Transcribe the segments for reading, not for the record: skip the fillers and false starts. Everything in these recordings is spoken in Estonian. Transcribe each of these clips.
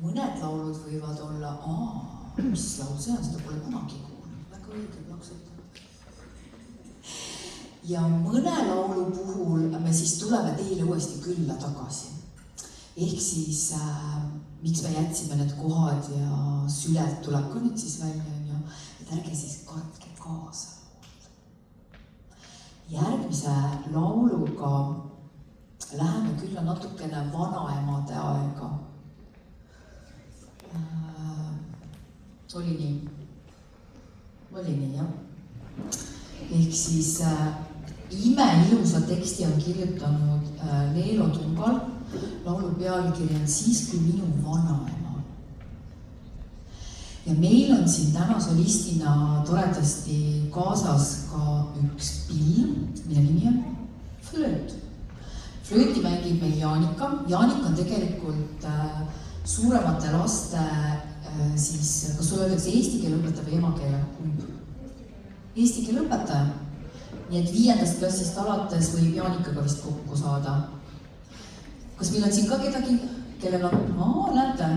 Mõned laulud võivad olla, mis laul see on, seda pole kunagi kuulnud, väga õige plaksutab. Ja mõne laulu puhul me siis tuleme teile uuesti külla tagasi. Ehk siis, miks me jätsime need kohad ja süled tuleb ka nüüd siis välja, et ärge siis katke kaasa. Järgmise lauluga läheme külla natukene vanaemade aega. Oli nii, jah. Ehk siis imeilusa teksti on kirjutanud Leelo Tungal. Laulu pealkiri on Siis, kui minu vanaema. Ja meil on siin täna solistina toredasti kaasas ka üks pill, mille nimi on flööt. Flööti mängib meil Jaanika. Jaanika on tegelikult suuremate laste siis, kas sul öeldakse eesti keele õpetaja või emakeele? Eesti keele õpetaja. Nii et 5. klassist alates võib Jaanikaga vist kokku saada. Kas meil on siin ka kedagi, kellel on, näete,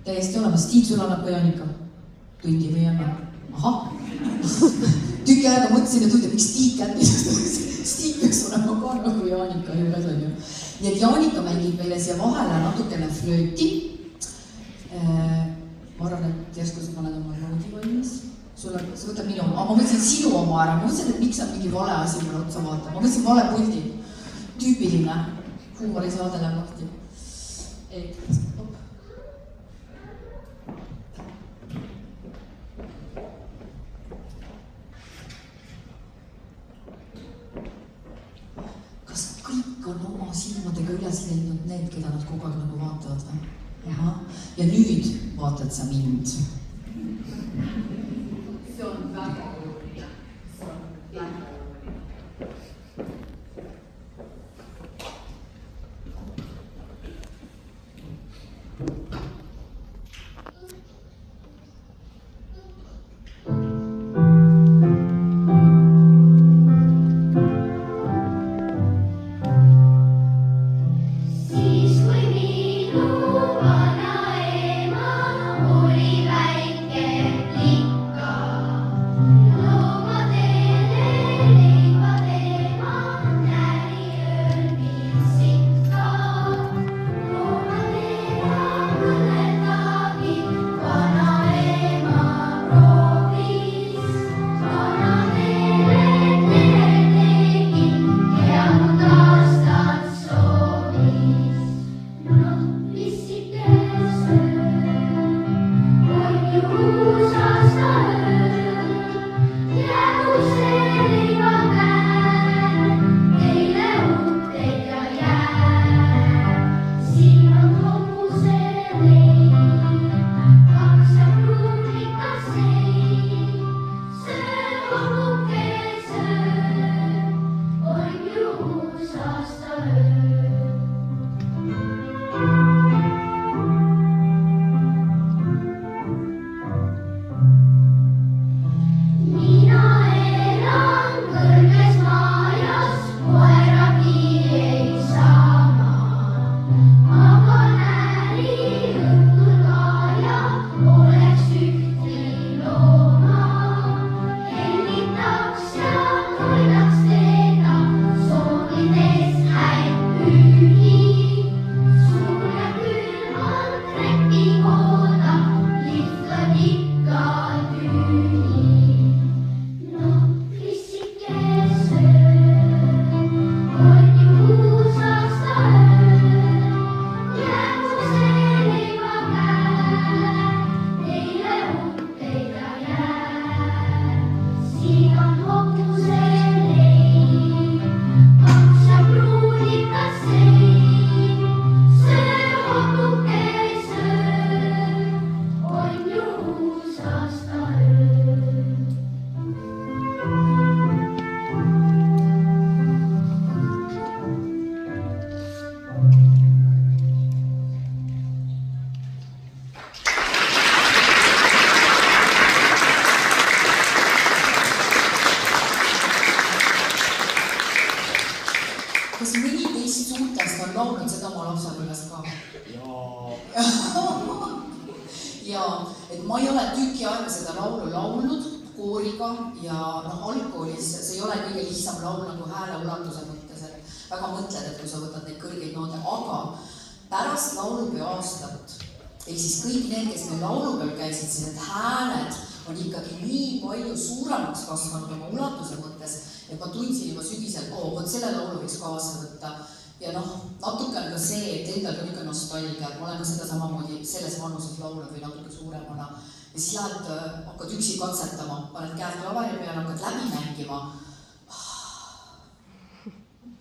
täiesti olemas. Tiit, sul annab ka Jaanika tundi või emme? Ahah, tüki aega mõtlesin ja tundib, miks Tiit kättis. Tiit peaks olema ka nagu Jaanika juures on ju. Nii et Jaanika mängib meile siia vahele natukene flööti. Ma arvan, et järsku sa paned oma noodi valmis. See võtab minu oma. Ma mõtlesin sinu oma ära. Ma mõtlesin, et miks on mingi vale asi mulle otsa vaata. Ma mõtlesin vale puldi. Tüüpiline. Huumorisaade läheb lahti. Kas kõik on oma silmadega üles leidnud need, keda nad kogu aeg nagu vaatavad või? Aha. Ja nüüd vaatad sa mind. See on väga oluline. olen laulnud seda oma lapsepõlves ka. Ja et ma ei ole tüki aega seda laulu laulnud kooriga ja algkoolis see ei ole kõige lihtsam laul nagu hääle ulatuse mõttes, et väga mõtled, et kui sa võtad neid kõrgeid noote, aga pärast laulupeo aastat, ehk siis kõik need, kes meil laulupeol käisid, siis need hääled on ikkagi nii palju suuremaks kasvanud oma ulatuse mõttes, et ma tundsin juba sügisel, vot selle laulu võiks kaasa võtta. Ja natuke on ka see, et endal on ikka nostalgia, et ma olen ka seda samamoodi selles vanuses laulnud või natuke suuremana. Ja siis hakkad üksi katsetama, paned käed klaveri peale, hakkad läbi mängima.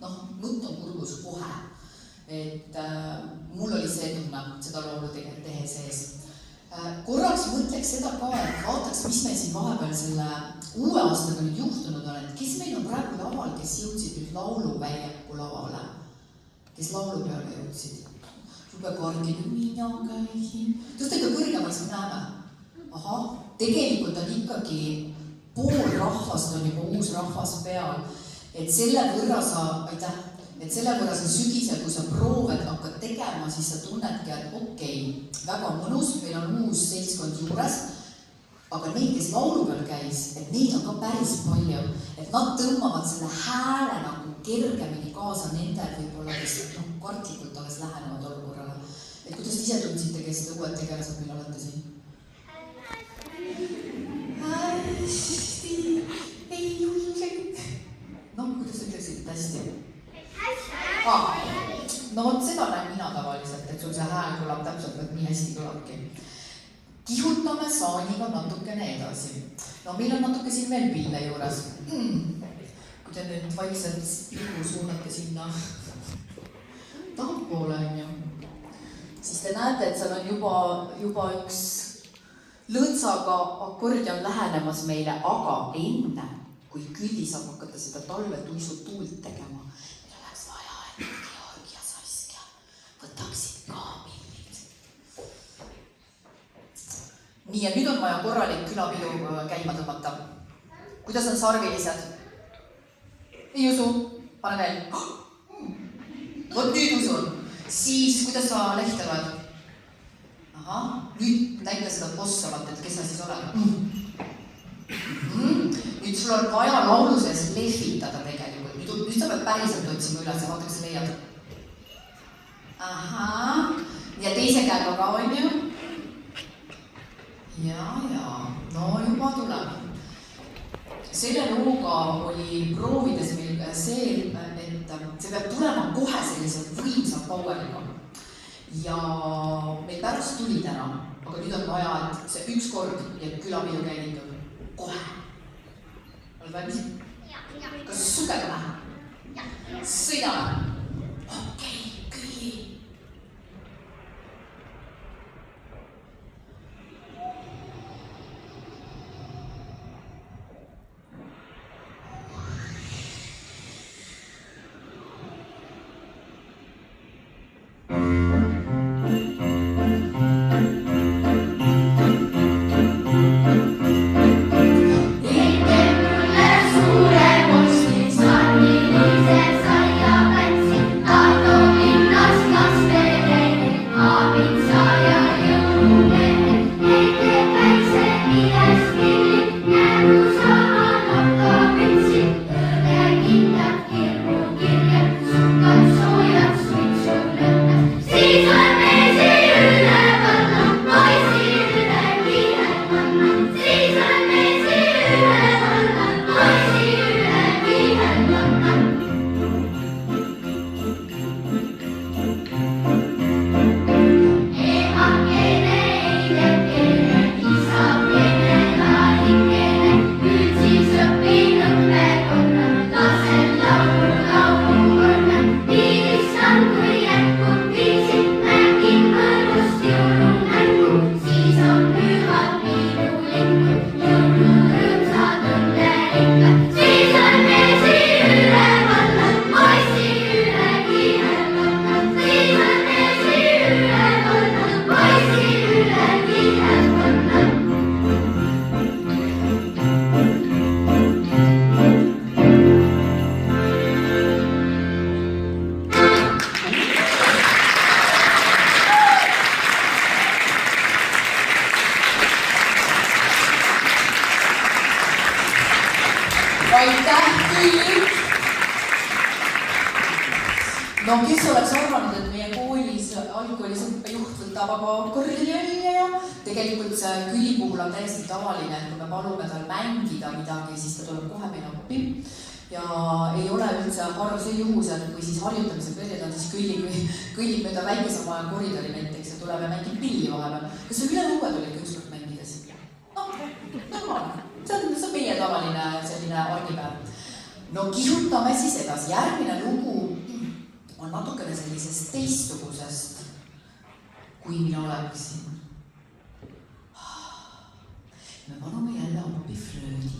Nutt on kurgus kohe. Et mul oli see tunne seda laulu tehe sees. Korraks mõtleks seda ka, et vaataks, mis meil siin vahepeal selle uue aastaga nüüd juhtunud on, et kes meil on praegu laval, kes jõudsid nüüd lauluväljaku lavale, kes laulupeale jõudsid. Jubekaardil mina käisin. Tõsta ikka kõrgemal, siis me näeme. Ahah, tegelikult on ikkagi pool rahvast on juba uus rahvas peal. Et selle võrra sa sügisel, kui sa proovad hakkad tegema, siis sa tunnedki, et okei, väga mõnus, meil on uus seltskond juures, aga neid, kes laulupeal käis, et neid on ka päris palju, et nad tõmbavad selle hääle nagu kergemini kaasa nende võib-olla, kes kartlikult alles lähenevad olukorrale. Et kuidas te ise tundsite, kes te uued tegelased meil olete siin? Hästi, ei julgenud. Kuidas ütleksid, et hästi? Vot seda näen mina tavaliselt, et sul see hääl kõlab täpselt, et nii hästi kõlabki. Kihutame saaniga natukene edasi. Meil on natuke siin veel pille juures. Kui te nüüd vaikselt pilgu suunate sinna tahapoole, siis te näete, et seal on juba üks lõõtsaga akordion lähenemas meile, aga enne, kui Külli saab hakata seda talvetuisu tuult tegema, meil oleks vaja, et Georg ja Saskia võtaksid ka millid. Nii, ja nüüd on vaja korralik külapidu käima tõmmata. Kuidas on sarvilised? Ei usu? Pane veel. Vot nüüd usun. Siis, kuidas sa lehte loed? Ahah, nüüd näita seda bossavat, et kes sa siis oled. Nüüd sul on vaja laulu sees lehvitada tegelikult. Nüüd sa pead päriselt otsima üles ja vaataks sa leiad. Ahah, ja teise käega ka on ju. Ja, juba tuleb. Selle looga oli proovides meil see, et see peab tulema kohe sellise võimsa power'iga. Ja meil pärast tuli täna, aga nüüd on vaja, et see üks kord ja külapidu käivitud kohe. Oled valmis? Kas sugega vähe? Sõidame. Okei, Külli. Suure postin sarnilised saia päts. no kes oleks arvanud, et meie koolis algkoolis õppejuht võtab aga akordi välja ja tegelikult see Külli puhul on täiesti tavaline, et kui me palume tal mängida midagi, siis ta tuleb kohe meile appi. Ja ei ole üldse harv see juhus, et kui siis harjutamise periood on, siis kõllib mööda väikesemaja koridori näiteks ja tuleb ja mängib pilli vahepeal. Kas see üle õue tuli ikka ükskord mängides? Noh, normaalne. See on meie tavaline selline argipäev. No kihutame siis edasi. Järgmine lugu on natukene sellisest teistsugusest, kui mina oleksin. Me panume jälle appi Fröödi.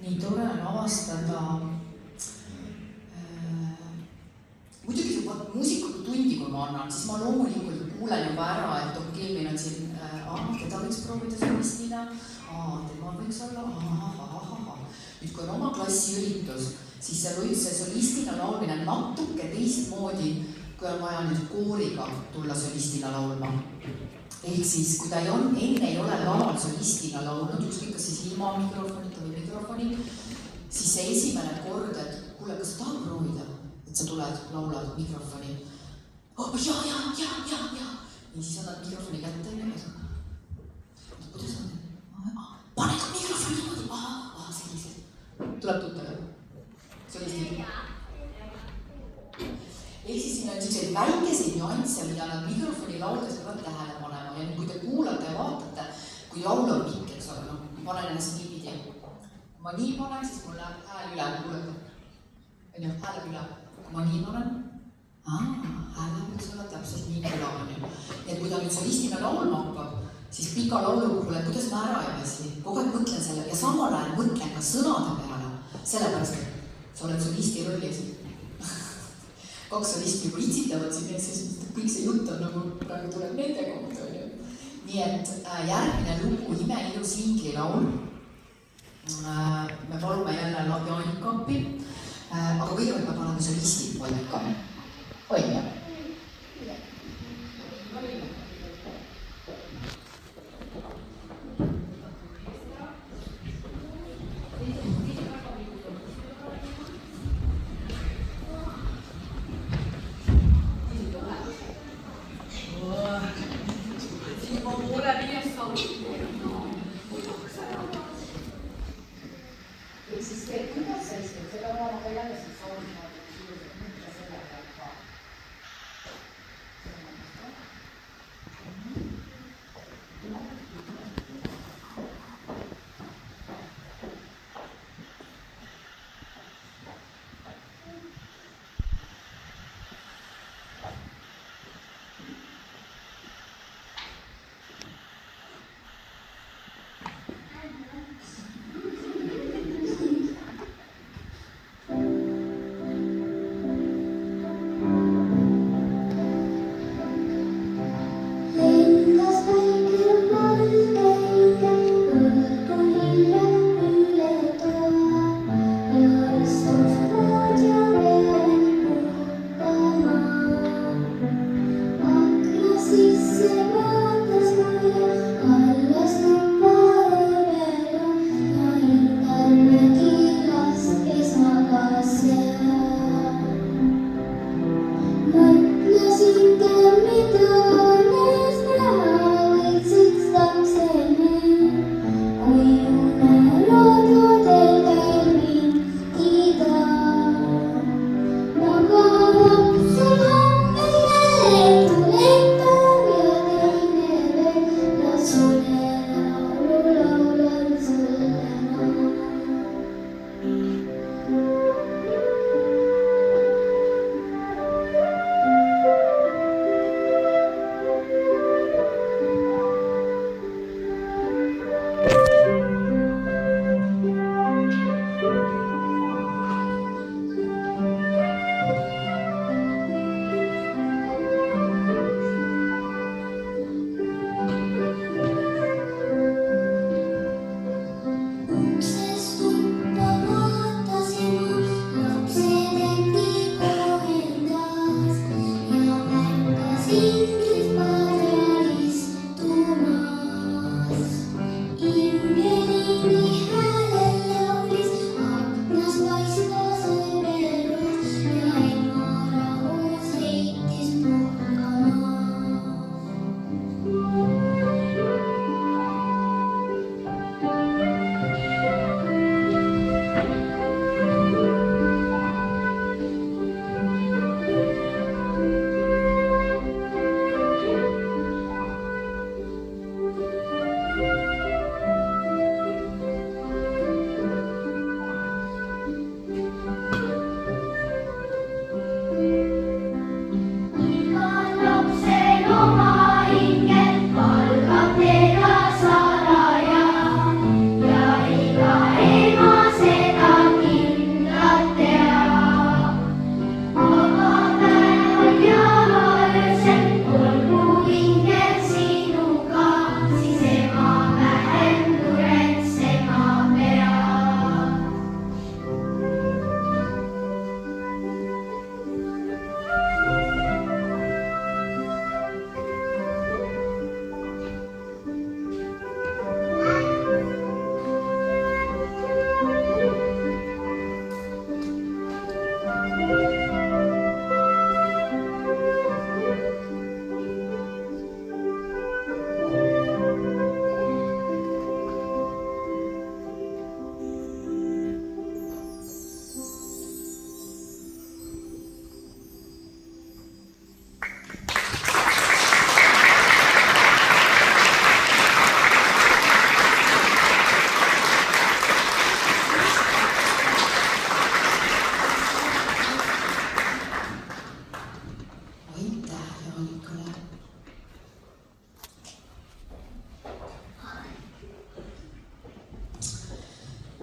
Nii tore on avastada muidugi muusikutundi, kui ma annan, siis ma loomulikult kuulen juba ära, et okei, meil on siin keda võiks proovida solistina, tema võiks olla, nüüd kui on oma klassi üritus, siis see solistina laulmine on natuke teistmoodi, kui on vaja nüüd kooriga tulla solistina laulma. Ehk siis, kui ta enne ei ole laval solistina laulnud, ükskõik kas siis ilma mikrofonita või mikrofoni, siis see esimene kord, et kuule, kas sa tahad proovida, et sa tuled, laulad mikrofoni? Ja. Ja siis annad mikrofoni kätte ja kuidas on? Pane ka mikrofoni niimoodi, sellised. Tuleb tuttav. Solistina. Ehk siis siin on selliseid väikeseid nüansse, mida nad mikrofoni lauldes peavad tähele panema. Ja kui te kuulate ja vaatate, kui laul on pikk, eks ole, ma panen ennast nii pidi. Kui ma nii panen, siis mul läheb hääl üle, kuulete. Hääl üle. Kui ma nii panen, ära võiks olla täpselt nii kõlav, onju. Et kui ta nüüd solistina laulma hakkab, siis pika laulu puhul, et kuidas ma ära ei väsi, kogu aeg mõtlen selle ja samal ajal mõtlen ka sõnade peale, sellepärast, et sa oled solisti rollis. Kaks solisti juba itsitavad siin, siis kõik see jutt on nagu praegu tuleb nende kohta, onju. Nii et järgmine lugu, Imeilus inglilaul. Me palume jälle Jaanika appi, aga kõigepealt me paneme solistid paika. Onju.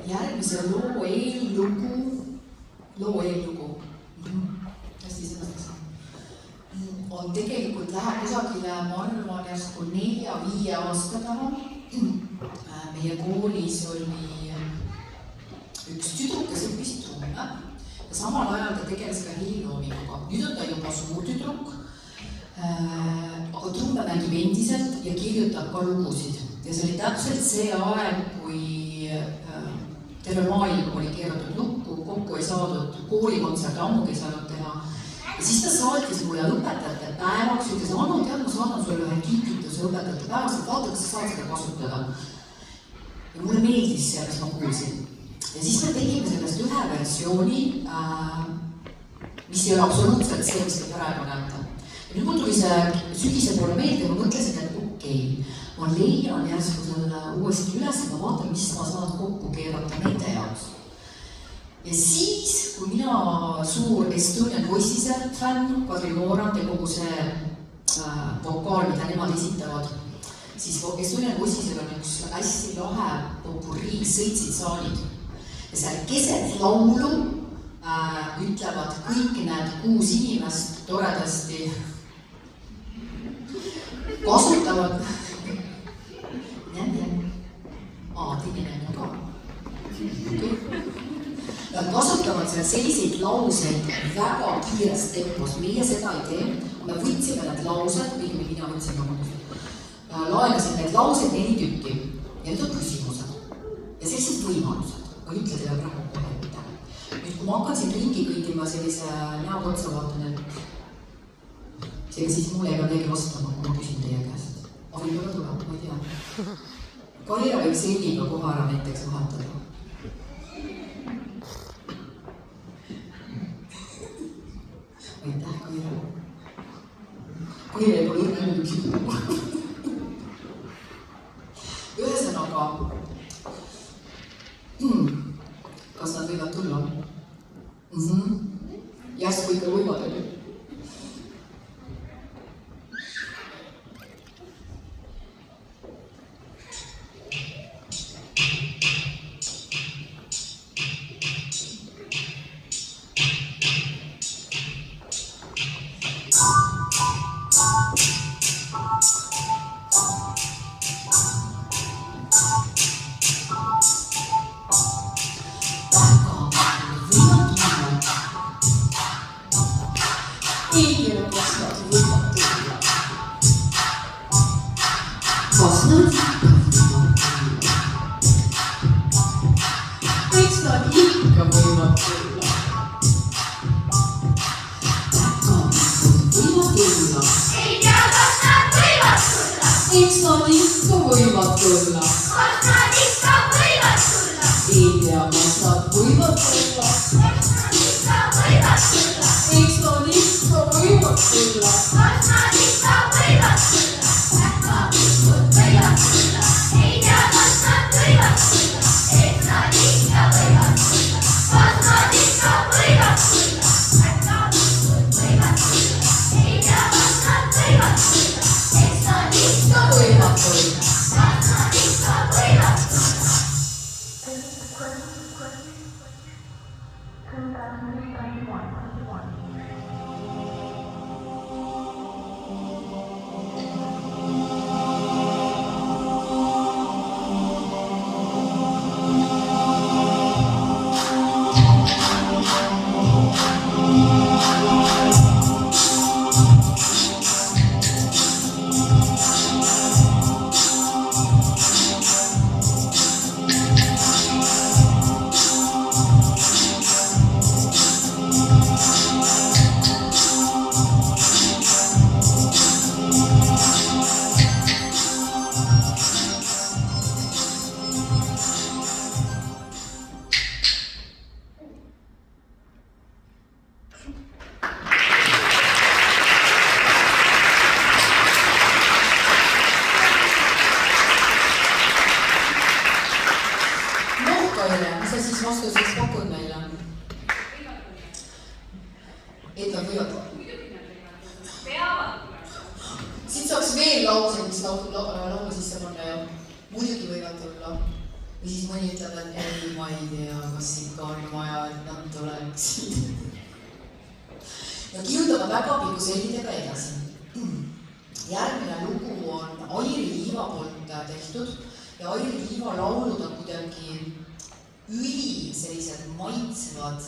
järgmise loo eellugu, hästi sõnastas, on tegelikult läheb kusagile, ma arvan, järsku 4-5 aasta taha. Meie koolis oli üks tüdruk, kes õppis trumme ja samal ajal ta tegeles ka heliloominguga. Nüüd on ta juba suur tüdruk, aga trumme mängib endiselt ja kirjutab ka lugusid. Ja see oli täpselt see aeg, kui terve maailm oli keeratud lukku, kokku ei saadud, koolikontserte ammugi ei saanud teha. Ja siis ta saatis mulle õpetajate päevaks, ütles, Anu, tead, ma saadan sulle ühe kingituse õpetajate päevaks, et vaata, kas sa saad seda kasutada. Ja mulle meeldis see, mis ma kuulsin. Ja siis me tegime sellest ühe versiooni, mis ei ole absoluutselt see, mis te praegu näete. Ja nüüd mul tuli see sügise poole meelde ja ma mõtlesin, et okei, ma leian järsku selle uuesti üles ja ma vaatan, mis ma saan kokku keerata nende jaoks. Ja siis, kui mina suur Estonian Voices'e fänn, Kadri Noorand ja kogu see vokaal, mida nemad esitavad, siis Estonian Voices'el on üks hästi lahe popurrii sõitsid saalid. Ja seal keset laulu ütlevad kõik need 6 inimest toredasti kasutavad tegemine ka. Nad kasutavad seal selliseid lauseid väga kiires tempos. Meie seda ei tee. Me võtsime need laused, mina võtsin laenasin need laused 4 tükki. Ja need on küsimused. Ja sellised võimalused. Ma ütle teile praegu kohe midagi. Nüüd, kui ma hakkan siin ringi kõigima sellise näoga otsa vaatan, et seega siis mulle ei ole midagi vastama, kui ma küsin teie käest. Aga võib-olla tuleb, ma ei tea. Kaira võib selliga kohe ära näiteks vahetada. Aitäh, Kaira. Kaira ei pole õnne küsida. Ühesõnaga, kas nad võivad tulla? Järsku ikka võivad, oli. või siis mõni ütleb, et ei, ma ei tea, kas ikka on vaja, et nad tuleksid. ja kirjutame väga pikku selgidega edasi. Järgmine lugu on Airi Liiva poolt tehtud ja Airi Liiva laulud on kuidagi sellised maitsevad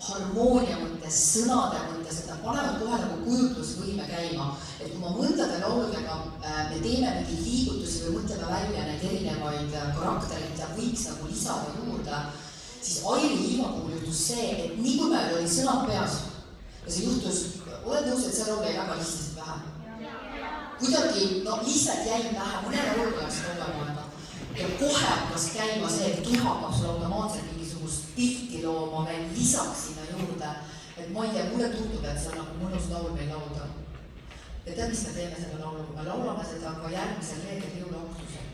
harmoonia mõttes, sõnade mõttes, et nad panevad kohe nagu kujutlusvõime käima. Et kui ma mõndade lauludega me teeme mingeid liigutusi või mõtleme välja neid erinevaid karaktereid ja võiks nagu lisada juurde, siis Airi Liiva puhul juhtus see, et nii kui meil oli sõnad peas ja see juhtus, oled nõus, et see laul jäi väga lihtsalt pähe? Kuidagi, lihtsalt jäi pähe, mõne laulu jaoks olema aega. Ja kohe hakkas käima see, et keha hakkab sulle automaatselt mingisugust pilti looma veel lisaks sinna juurde. Et ma ei tea, mulle tundub, et see on nagu mõnus laul meil lauda. Ja tead, mis me teeme selle lauluga? Me laulame seda ka järgmisel reedel jõuluaktusel.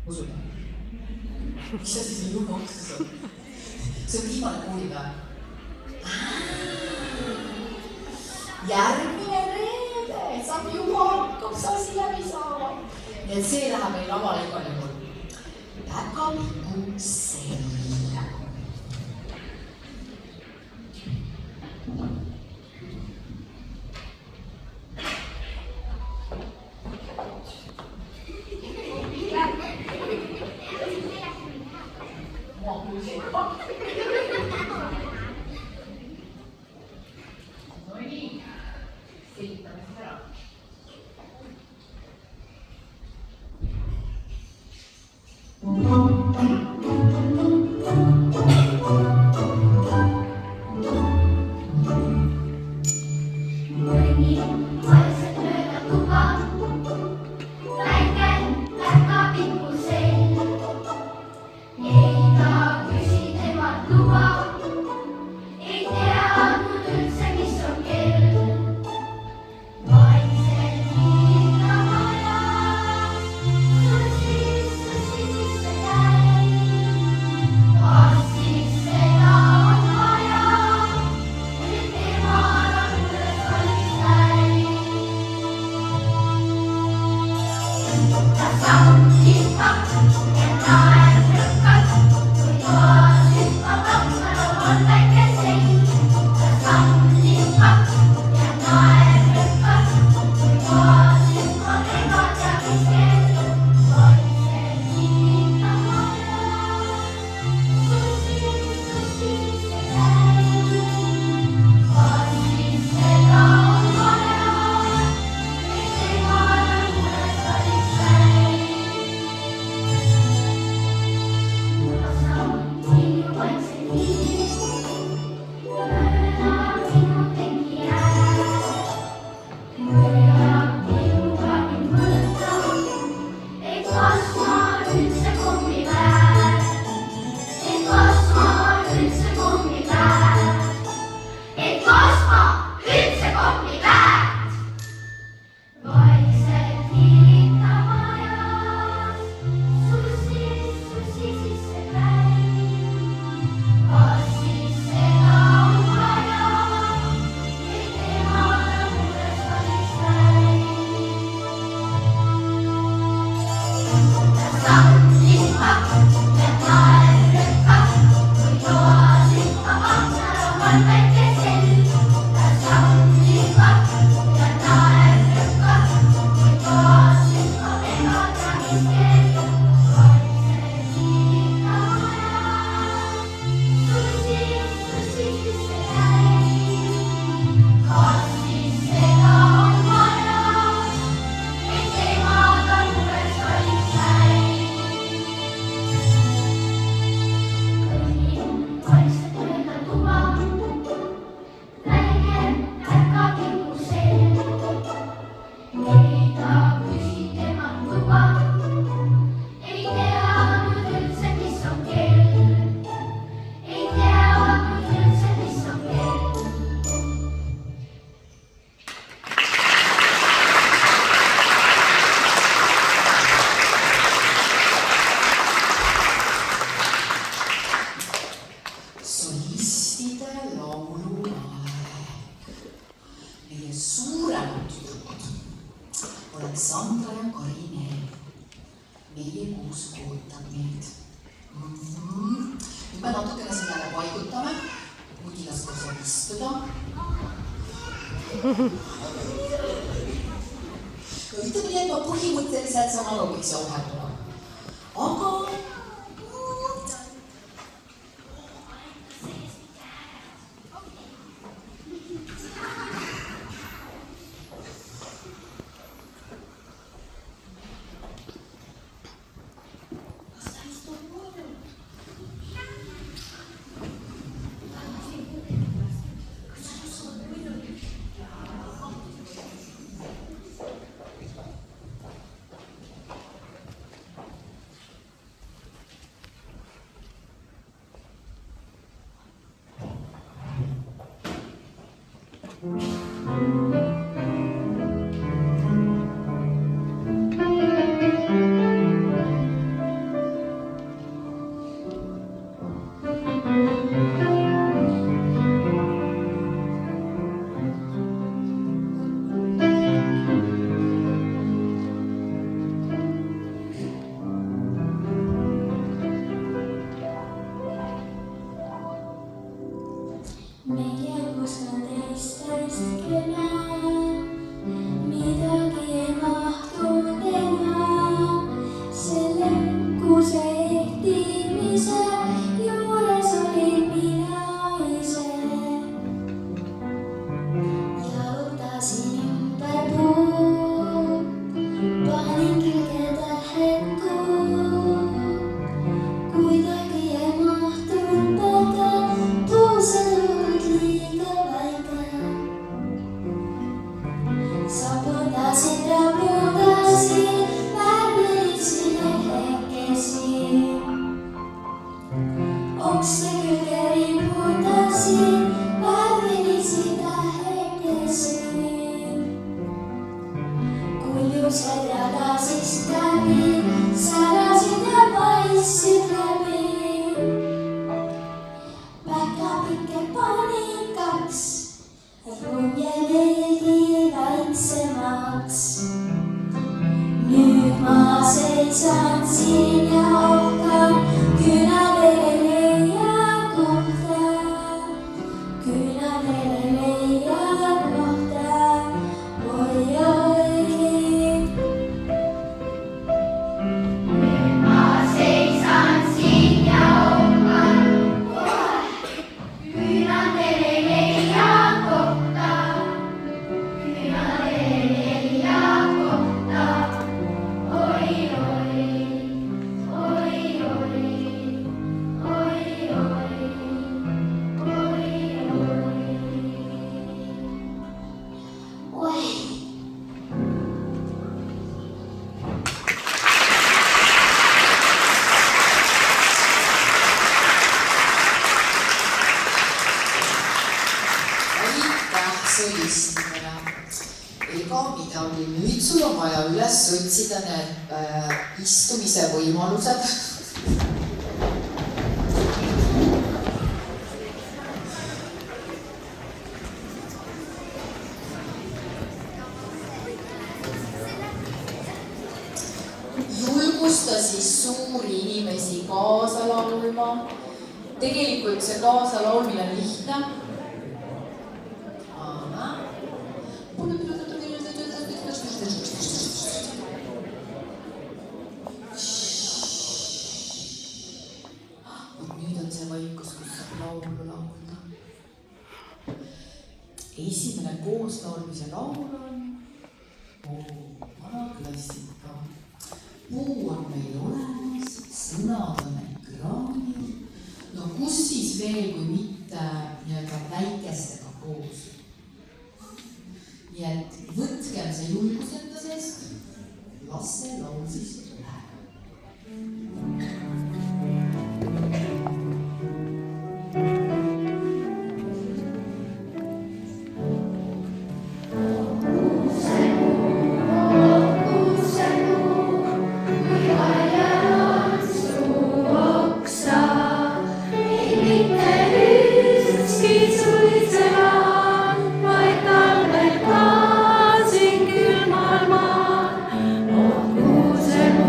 Usume? Mis see siis jõuluaktus on? See on viimane koolipäev. Järgmine reede, saab juba hakkab see asi läbi saama. Nii et see läheb meil lavale igal juhul. Päkapiku sell. meie kuus ootab meid. Nüüd me natukene sellele paigutame, muidilas ka saab istuda. Ütleme nii, et ma põhimõtteliselt saan aru, miks see ohe tuleb. Aga nüüd sul on vaja üles otsida need istumise võimalused. Julgusta siis suuri inimesi kaasa laulma. Tegelikult see kaasa laulmine on lihtne. Nüüd on see vaikus, kus saab laulu laulda. Esimene kooslaulmise laul on vana klassika. Puu on meil olemas, sõnad on ekraanil. No kus siis veel, kui mitte väikestega koos. Nii et võtkem see julgus enda seest, las see laul siis tuleb. Sen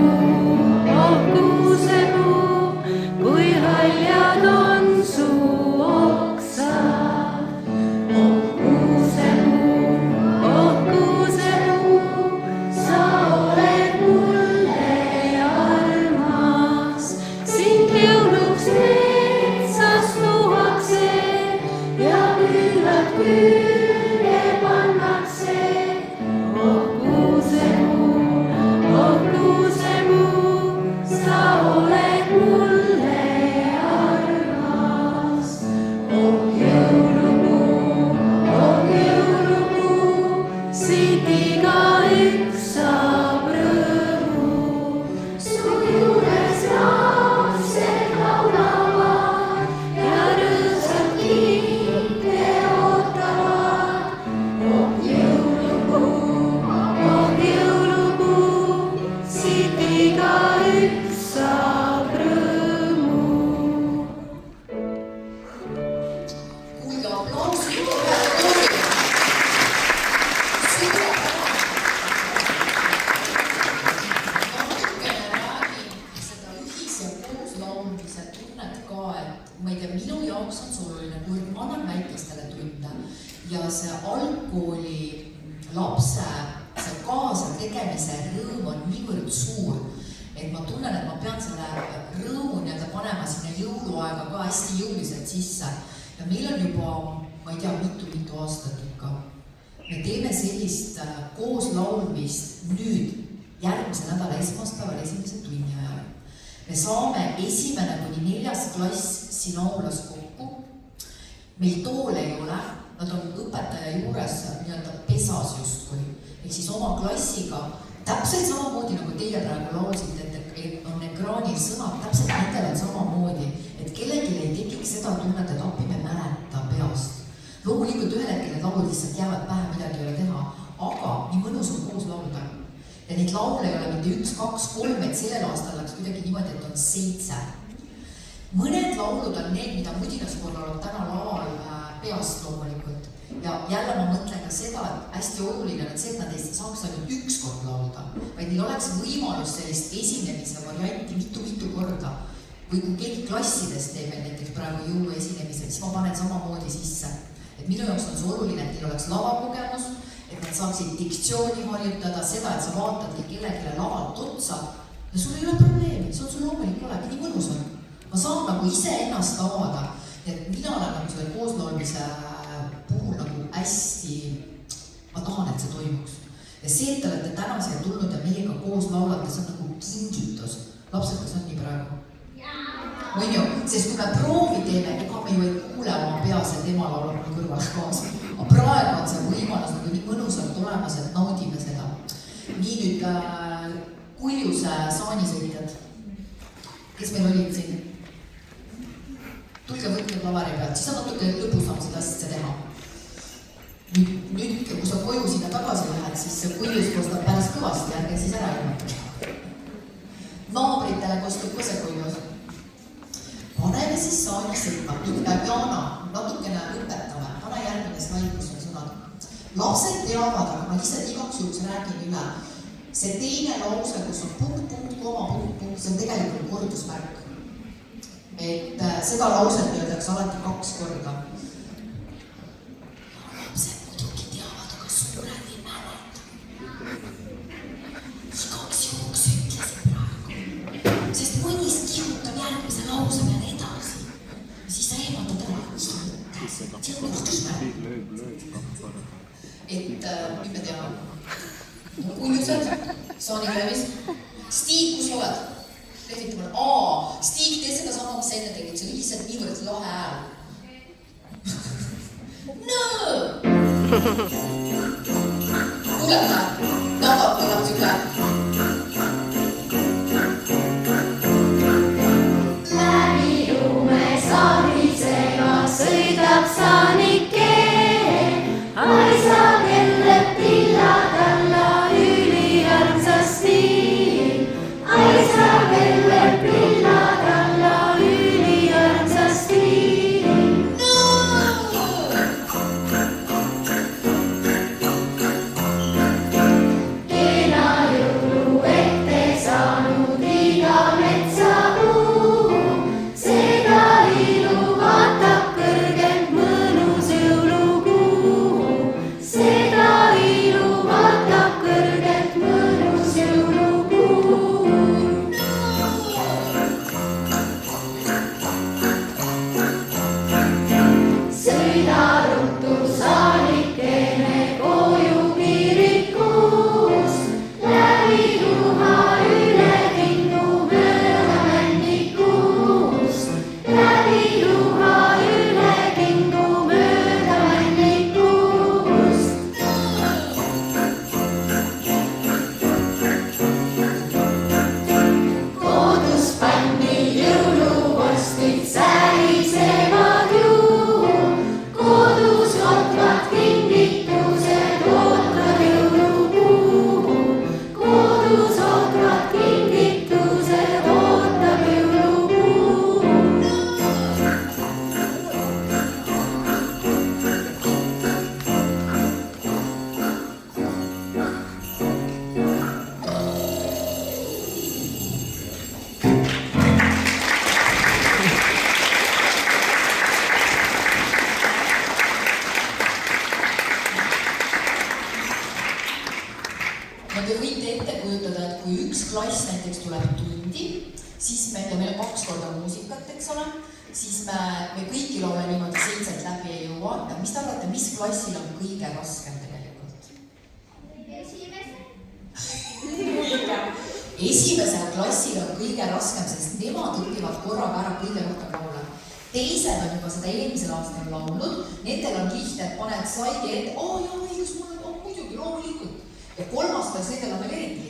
niivõrd suur, et ma tunnen, et ma pean selle rõõmu nii-öelda panema sinna jõuluaega ka hästi jõuliselt sisse. Ja meil on juba, ma ei tea, mitu aastat ikka. Me teeme sellist koos laulmist nüüd järgmise nädala esmaspäeval esimese tunni ajal. Me saame 1. kuni 4. klass siin aulas kokku. Meil toole ei ole, nad on õpetaja juures nii-öelda pesas justkui. Ehk siis oma klassiga täpselt samamoodi, nagu teie praegu laulsite, et on ekraanil sõnad, täpselt nendel on samamoodi, et kellelgi ei tekiks seda tunnet, et appi me mäleta peast. Loomulikult ühel hetkel need laulud lihtsalt jäävad pähe, midagi ei ole teha, aga nii mõnus on koos laulda. Ja neid laule ei ole mitte 1, 2, 3, et sellel aastal läks kuidagi niimoodi, et on 7. Mõned laulud on need, mida Mudinaskorral on täna laval peast loomulikult. Ja jälle ma mõtlen ka seda, et hästi oluline on see, et nad ei saaks ainult 1 kord laulda, vaid neil oleks võimalus sellist esinemise varianti mitu korda. Või kui keegi klassidest teeb näiteks praegu jõuluesinemised, siis ma panen samamoodi sisse. Et minu jaoks on see oluline, et neil oleks lavakogemus, et nad saaksid diktsiooni harjutada, seda, et sa vaatadki kellelegi lavalt otsa ja sul ei ole probleemi, see on sul loomulik olegi, nii mõnus on. Ma saan nagu ise ennast avada, et mina olen nagu selle kooslaulmise puhul nagu hästi, ma tahan, et see toimuks. Ja see, et te olete täna siia tulnud ja meiega koos laulate, see on nagu kingitus. Lapsed, kas on nii praegu? Või ju, sest kui me proovi teeme, ega me ju ei kuule oma peas, et ema laulab mul kõrvas kaasa. Aga praegu on see võimalus nagu nii mõnusalt olemas, et naudime seda. Nii nüüd Kuljuse saanisõitjad, kes meil olid siin? Tulge võtke klavari pealt, siis on natuke lõbusam seda asja teha. Nüüd, kui sa koju sinna tagasi lähed, siis see Kuljus kostab päris kõvasti, ärge siis ära ilmata. Naabritele kostub ka see Kuljus. Paneme siis saani sõitma. Jana, natukene õpetame. Pane järgmine slaid, kus on sõnad. Lapsed teavad, aga ma lihtsalt igaks juhuks räägin üle. See teine lause, kus on punkt, koma, punkt, see on tegelikult kordusmärk. Et seda lauset öeldakse alati 2 korda. Lapsed muidugi teavad, aga suured ei mäleta. Igaks juhuks ütlesin praegu. Sest mõnis kihutab järgmise lause peale edasi. Ja siis sa ehmatad ära. See on kordusmärk. Et nüüd me teame. Kuljused, saanikäevis. Stiig, kus oled? Lehvita mulle. Stiig, tee seda sama, mis sa enne tegid. See on lihtsalt niivõrd lahe hääl. Kuulete? Nadab tuleb tüke. Läbi lume saanisega sõidab saanike. Aisa kelleb pillad alla üliarmsasti. Aisa kelleb pillad alla üliarmsasti. Kena jõulu ette saanud iga metsapuu. Seda ilu vaatab kõrgelt mõnus jõulukuu. Seda ilu vaatab kõrgelt mõnus jõulukuu. Sõida ruttu saanikene koju kirikus. Läbi tuha üle kinnu mööda männikus. Läbi tuha üle kinnu mööda männikus. Koduspänni jõulupostid särisevad ju. Kodus ootavad kingitused, ootab jõulukuu. Kodus ootavad kingitused, ootab jõulukuu. Ja te võite ette kujutada, et kui üks klass näiteks tuleb tundi, siis meil on 2 korda muusikat, eks ole, siis me kõiki laule niimoodi 7 läbi ei jõua. Mis te arvate, mis klassil on kõige raskem tegelikult? Esimesel klassil on kõige raskem, sest nemad õpivad korraga ära kõige rohkem laule. Teised on juba seda eelmisel aastal laulnud, nendel on lihtne, et paned slaidi ette, jaa, õigus, mul on muidugi loomulikult. Ja 3. klass nendel on veel eriti,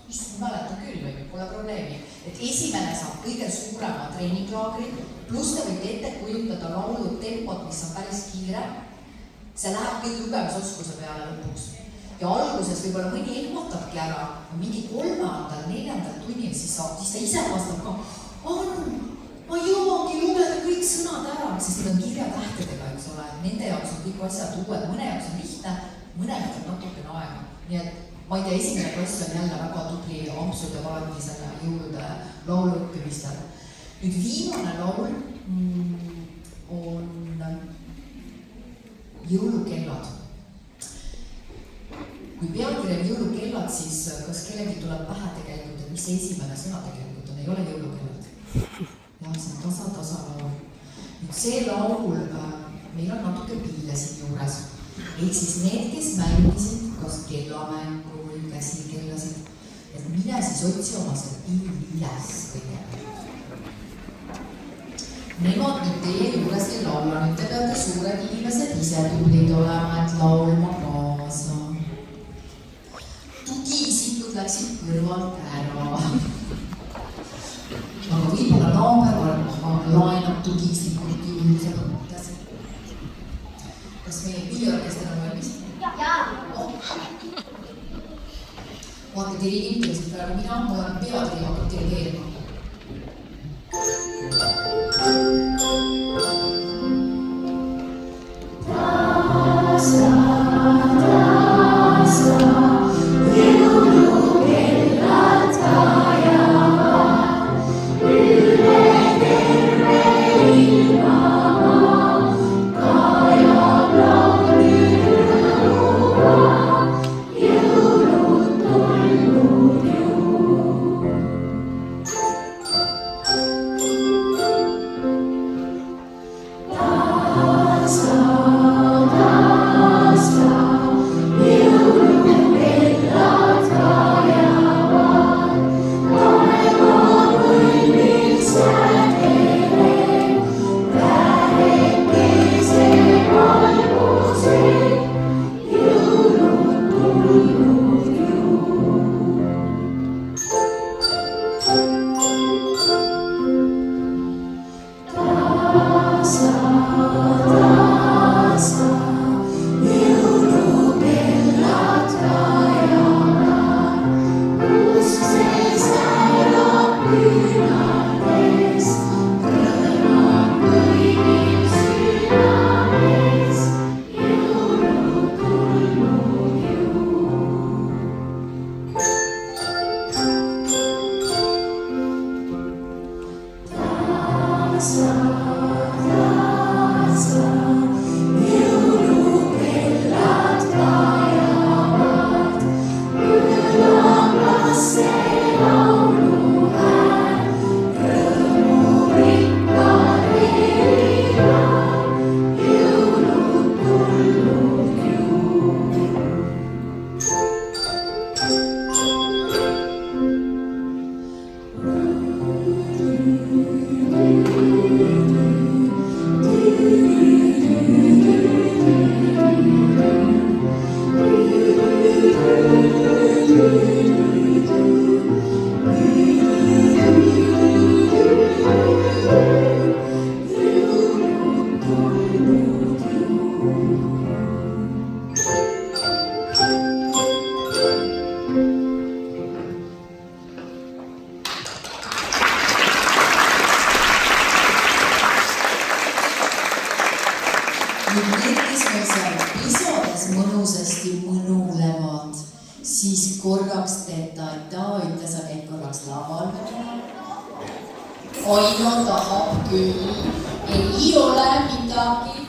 mis ma mäletan küll või, pole probleemi. Et esimene saab kõige suurema treeninglaagri, pluss te võite ette kujundada laulu tempot, mis on päris kiire. See läheb kõik lugemisoskuse peale lõpuks. Ja alguses võib-olla mõni ehmatabki ära, mingi 3., 4. tunnil, siis ta ise vastab ka, ma jõuangi lugeda kõik sõnad ära, sest need on kirjatähtedega, eks ole. Nende jaoks on kõik asjad uued, mõne jaoks on lihtne, mõne jaoks on natukene aega. Nii et ma ei tea, esimene klass on jälle väga tubli ampsude valdi selle jõulude laulu õppimistel. Nüüd viimane laul on jõulukellad. Kui pealkiri on jõulukellad, siis kas kellegi tuleb pähe tegelikult, et mis see esimene sõna tegelikult on, ei ole jõulukellad. Ja see on tasa laul. Nüüd see laul, meil on natuke pille siin juures. Et siis need, kes mängisid, kas kellamängu või käsikellasid, et mine siis otsi oma see pill üles kõigepealt. Nemad nüüd teie juures ei laula, nüüd te peate suured inimesed ise tublid olema, et laulma kaasa. Tugiisikud läksid kõrvalt ära. Aga võib-olla naaber laenab tugiisikud küll. Kas meie pilliorkester on valmis? Jaa! Vaata, dirigeeritakse praegu mina, ma olen peadiri hakkab dirigeerima. Aino tahab küll, ei ole midagi.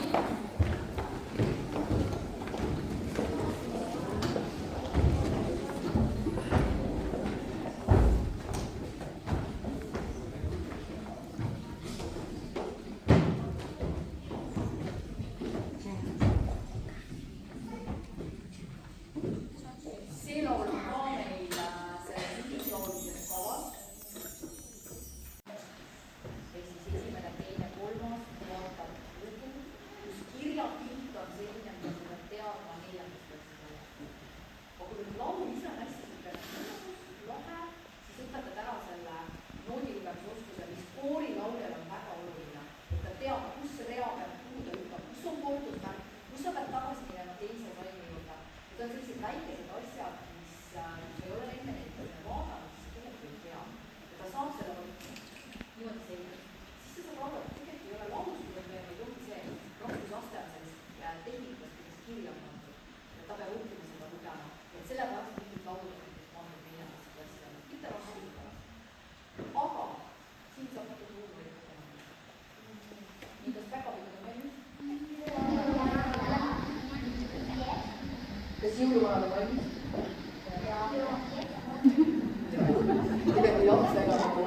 lapsega nagu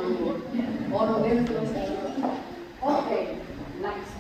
onu Virtusega. Okei, läks.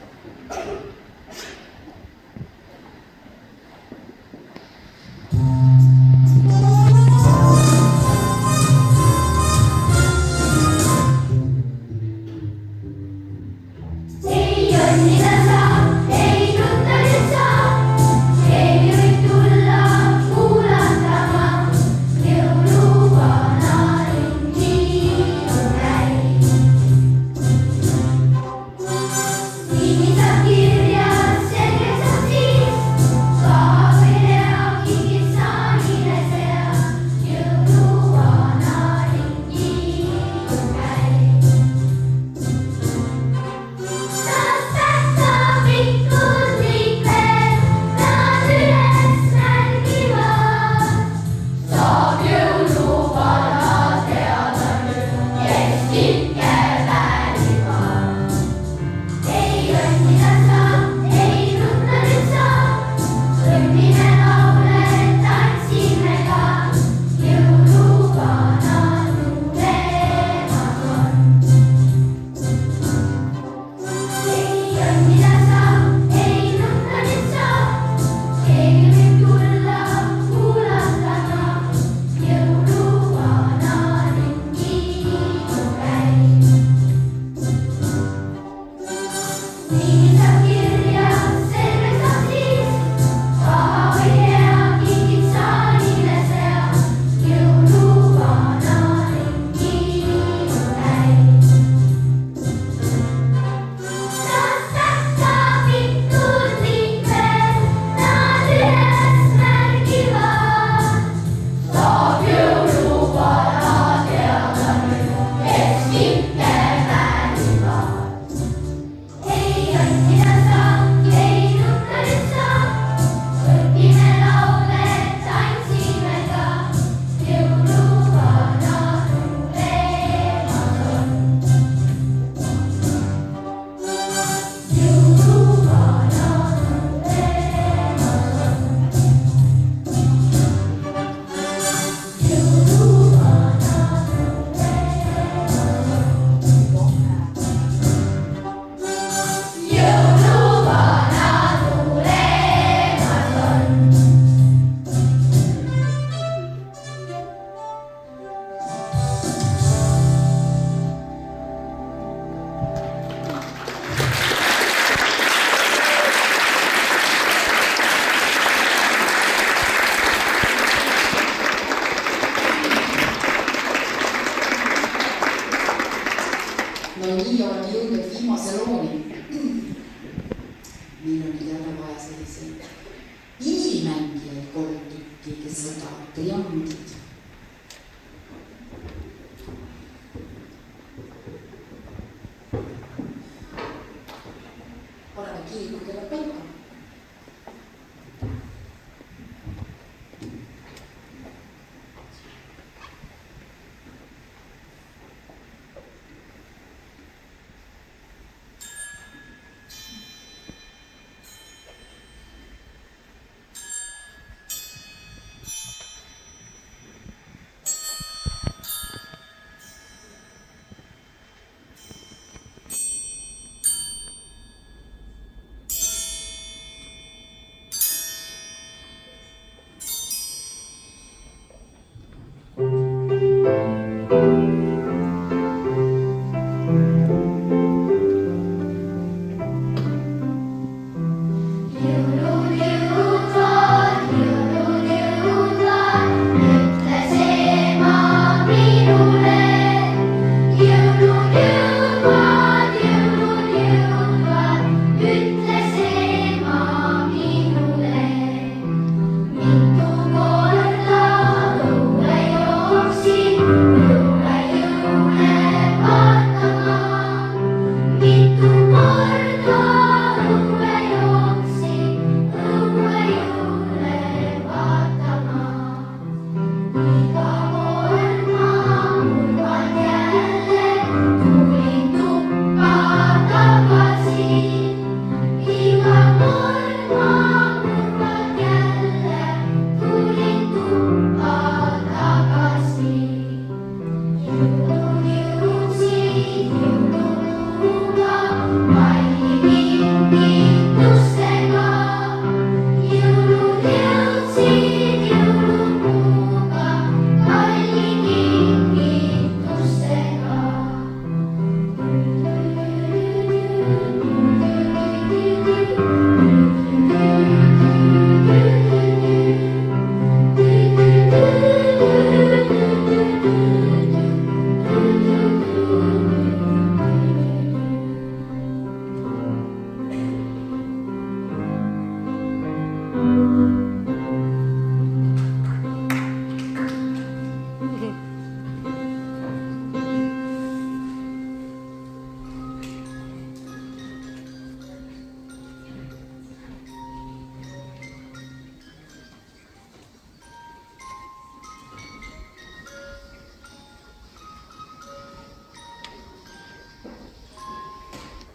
No nii oleme jõudnud viimase looni. Meil on jälle vaja selliseid inimängijaid 3 tükki, kes võtavad triandid. Paneme kiiriku kella paika.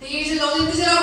Teised olid seal